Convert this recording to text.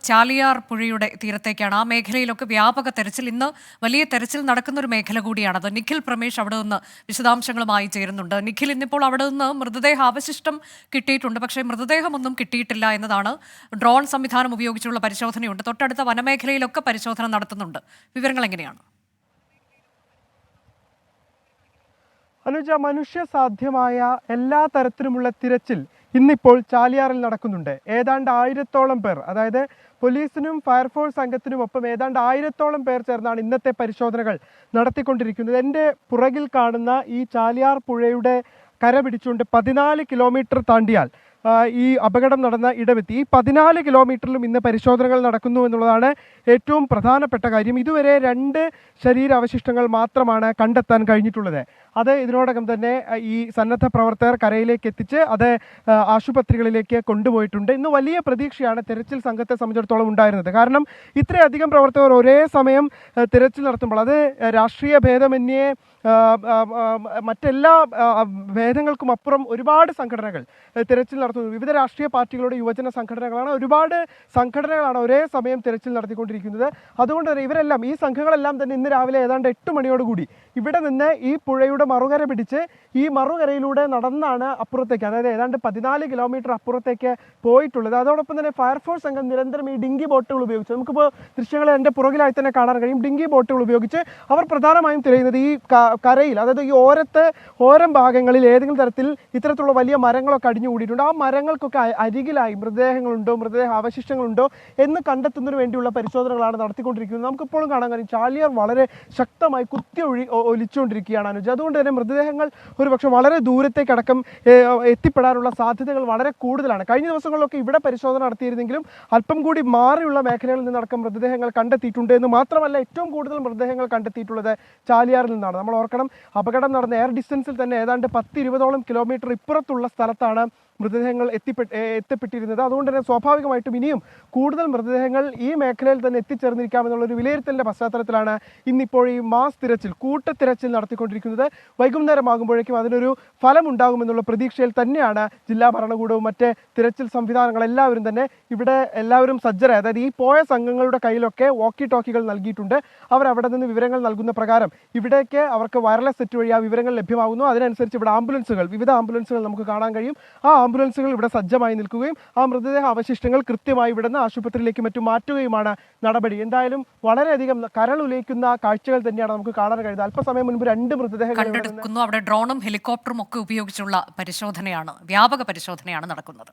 ചാലിയാർ പുഴയുടെ തീരത്തേക്കാണ്. ആ മേഖലയിലൊക്കെ വ്യാപക തെരച്ചിൽ, ഇന്ന് വലിയ തെരച്ചിൽ നടക്കുന്ന ഒരു മേഖല കൂടിയാണത്. നിഖിൽ പ്രമേഷ് അവിടെ നിന്ന് വിശദാംശങ്ങളുമായി ചേരുന്നുണ്ട്. നിഖിൽ, ഇന്നിപ്പോൾ അവിടെ നിന്ന് മൃതദേഹാവശിഷ്ടം കിട്ടിയിട്ടുണ്ട്, പക്ഷേ മൃതദേഹമൊന്നും കിട്ടിയിട്ടില്ല എന്നതാണ്. ഡ്രോൺ സംവിധാനം ഉപയോഗിച്ചുള്ള പരിശോധനയുണ്ട്. തൊട്ടടുത്ത വനമേഖലയിലൊക്കെ പരിശോധന നടത്തുന്നുണ്ട്. വിവരങ്ങൾ എങ്ങനെയാണ്? അനുജ, മനുഷ്യ സാധ്യമായ എല്ലാ തരത്തിലുമുള്ള തിരച്ചിൽ ഇന്നിപ്പോൾ ചാലിയാറിൽ നടക്കുന്നുണ്ട്. ഏതാണ്ട് 1000-ഓളം പേർ, അതായത് പോലീസിനും ഫയർഫോഴ്സ് സംഘത്തിനുമൊപ്പം ഏതാണ്ട് 1000-ഓളം പേർ ചേർന്നാണ് ഇന്നത്തെ പരിശോധനകൾ നടത്തിക്കൊണ്ടിരിക്കുന്നത്. എൻ്റെ പുറകിൽ കാണുന്ന ഈ ചാലിയാർ പുഴയുടെ കര പിടിച്ചുകൊണ്ട് 14 കിലോമീറ്റർ താണ്ടിയാൽ ഈ അപകടം നടന്ന ഇടമെത്തി. ഈ 14 കിലോമീറ്ററിലും ഇന്ന് പരിശോധനകൾ നടക്കുന്നു എന്നുള്ളതാണ് ഏറ്റവും പ്രധാനപ്പെട്ട കാര്യം. ഇതുവരെ 2 ശരീരാവശിഷ്ടങ്ങൾ മാത്രമാണ് കണ്ടെത്താൻ കഴിഞ്ഞിട്ടുള്ളത്. അത് ഇതിനോടകം തന്നെ ഈ സന്നദ്ധ പ്രവർത്തകർ കരയിലേക്ക് എത്തിച്ച് അത് ആശുപത്രികളിലേക്ക് കൊണ്ടുപോയിട്ടുണ്ട്. ഇന്ന് വലിയ പ്രതീക്ഷയാണ് തെരച്ചിൽ സംഘത്തെ സംബന്ധിച്ചിടത്തോളം ഉണ്ടായിരുന്നത്. കാരണം ഇത്രയധികം പ്രവർത്തകർ ഒരേ സമയം തിരച്ചിൽ നടത്തുമ്പോൾ അത് രാഷ്ട്രീയ ഭേദമന്യേ മറ്റെല്ലാ ഭേദങ്ങൾക്കും അപ്പുറം ഒരുപാട് സംഘടനകൾ തിരച്ചിൽ നടത്തുന്നു. വിവിധ രാഷ്ട്രീയ പാർട്ടികളുടെ യുവജന സംഘടനകളാണ്, ഒരുപാട് സംഘടനകളാണ് ഒരേ സമയം തിരച്ചിൽ നടത്തിക്കൊണ്ടിരിക്കുന്നത്. അതുകൊണ്ട് തന്നെ ഇവരെല്ലാം, ഈ സംഘങ്ങളെല്ലാം തന്നെ ഇന്ന് രാവിലെ ഏതാണ്ട് 8 മണിയോടുകൂടി ഇവിടെ നിന്ന് ഈ പുഴയുടെ മറുകര പിടിച്ച് ഈ മറുകരയിലൂടെ നടന്നാണ് അപ്പുറത്തേക്ക്, അതായത് ഏതാണ്ട് 14 കിലോമീറ്റർ അപ്പുറത്തേക്ക് പോയിട്ടുള്ളത്. അതോടൊപ്പം തന്നെ ഫയർഫോഴ്സ് സംഘം നിരന്തരം ഈ ഡിങ്കി ബോട്ടുകൾ ഉപയോഗിച്ച്, നമുക്കിപ്പോൾ ദൃശ്യങ്ങൾ എൻ്റെ പുറകിലായി തന്നെ കാണാൻ കഴിയും, ഡിങ്കി ബോട്ടുകൾ ഉപയോഗിച്ച് അവർ പ്രധാനമായും തിരയുന്നത് ഈ കരയിൽ, അതായത് ഈ ഓരം ഭാഗങ്ങളിൽ ഏതെങ്കിലും തരത്തിൽ ഇത്തരത്തിലുള്ള വലിയ മരങ്ങളൊക്കെ അടിഞ്ഞു കൂടിയിട്ടുണ്ട്. ആ മരങ്ങൾക്കൊക്കെ അരികിലായി മൃതദേഹങ്ങളുണ്ടോ, മൃതദേഹ അവശിഷ്ടങ്ങളുണ്ടോ എന്ന് കണ്ടെത്തുന്നതിന് വേണ്ടിയുള്ള പരിശോധനകളാണ് നടത്തിക്കൊണ്ടിരിക്കുന്നത്. നമുക്കിപ്പോഴും കാണാൻ കഴിയും ചാലിയാർ വളരെ ശക്തമായി ഒലിച്ചുകൊണ്ടിരിക്കുകയാണ് അനുജ. അതുകൊണ്ട് തന്നെ മൃതദേഹങ്ങൾ ഒരുപക്ഷെ വളരെ ദൂരത്തേക്കടക്കം എത്തിപ്പെടാനുള്ള സാധ്യതകൾ വളരെ കൂടുതലാണ്. കഴിഞ്ഞ ദിവസങ്ങളിലൊക്കെ ഇവിടെ പരിശോധന നടത്തിയിരുന്നെങ്കിലും അല്പം കൂടി മാറിയുള്ള മേഖലകളിൽ നിന്നടക്കം മൃതദേഹങ്ങൾ കണ്ടെത്തിയിട്ടുണ്ട് എന്ന് മാത്രമല്ല, ഏറ്റവും കൂടുതൽ മൃതദേഹങ്ങൾ കണ്ടെത്തിയിട്ടുള്ളത് ചാലിയാറിൽ നിന്നാണ്. നമ്മൾ ഓർക്കണം, അപകടം നടന്ന എയർ ഡിസ്റ്റൻസിൽ തന്നെ ഏതാണ്ട് 10-20ഓളം കിലോമീറ്റർ ഇപ്പുറത്തുള്ള സ്ഥലത്താണ് മൃതദേഹങ്ങൾ എത്തിപ്പെട്ടിരുന്നത്. അതുകൊണ്ട് തന്നെ സ്വാഭാവികമായിട്ടും ഇനിയും കൂടുതൽ മൃതദേഹങ്ങൾ ഈ മേഖലയിൽ തന്നെ എത്തിച്ചേർന്നിരിക്കാമെന്നുള്ളൊരു വിലയിരുത്തലിൻ്റെ പശ്ചാത്തലത്തിലാണ് ഇന്നിപ്പോൾ ഈ മാസ് തിരച്ചിൽ, കൂട്ടത്തിരച്ചിൽ നടത്തിക്കൊണ്ടിരിക്കുന്നത്. വൈകുന്നേരമാകുമ്പോഴേക്കും അതിനൊരു ഫലമുണ്ടാകുമെന്നുള്ള പ്രതീക്ഷയിൽ തന്നെയാണ് ജില്ലാ ഭരണകൂടവും മറ്റ് തിരച്ചിൽ സംവിധാനങ്ങളെല്ലാവരും തന്നെ ഇവിടെ എല്ലാവരും സജ്ജരായി. അതായത് ഈ പോയ സംഘങ്ങളുടെ കയ്യിലൊക്കെ വോക്കി ടോക്കികൾ നൽകിയിട്ടുണ്ട്. അവരവിടെ നിന്ന് വിവരങ്ങൾ നൽകുന്ന പ്രകാരം ഇവിടേക്ക് അവർക്ക് വയർലെസ് സെറ്റ് വഴി ആ വിവരങ്ങൾ ലഭ്യമാകുന്നു. അതിനനുസരിച്ച് ഇവിടെ വിവിധ ആംബുലൻസുകൾ നമുക്ക് കാണാൻ കഴിയും. ആ ആംബുലൻസുകൾ ഇവിടെ സജ്ജമായി നിൽക്കുകയും ആ മൃതദേഹ അവശിഷ്ടങ്ങൾ കൃത്യമായി ഇവിടുന്ന് ആശുപത്രിയിലേക്ക് മറ്റും മാറ്റുകയുമാണ് നടപടി. എന്തായാലും വളരെയധികം കരളുലയിക്കുന്ന കാഴ്ചകൾ തന്നെയാണ് നമുക്ക് കാണാൻ കഴിയുന്നത്. അല്പസമയം മുൻപ് 2 മൃതദേഹങ്ങൾ കണ്ടെടുക്കുന്നു. അവിടെ ഡ്രോണും ഹെലികോപ്റ്ററും ഒക്കെ ഉപയോഗിച്ചുള്ള പരിശോധനയാണ്, വ്യാപക പരിശോധനയാണ് നടക്കുന്നത്.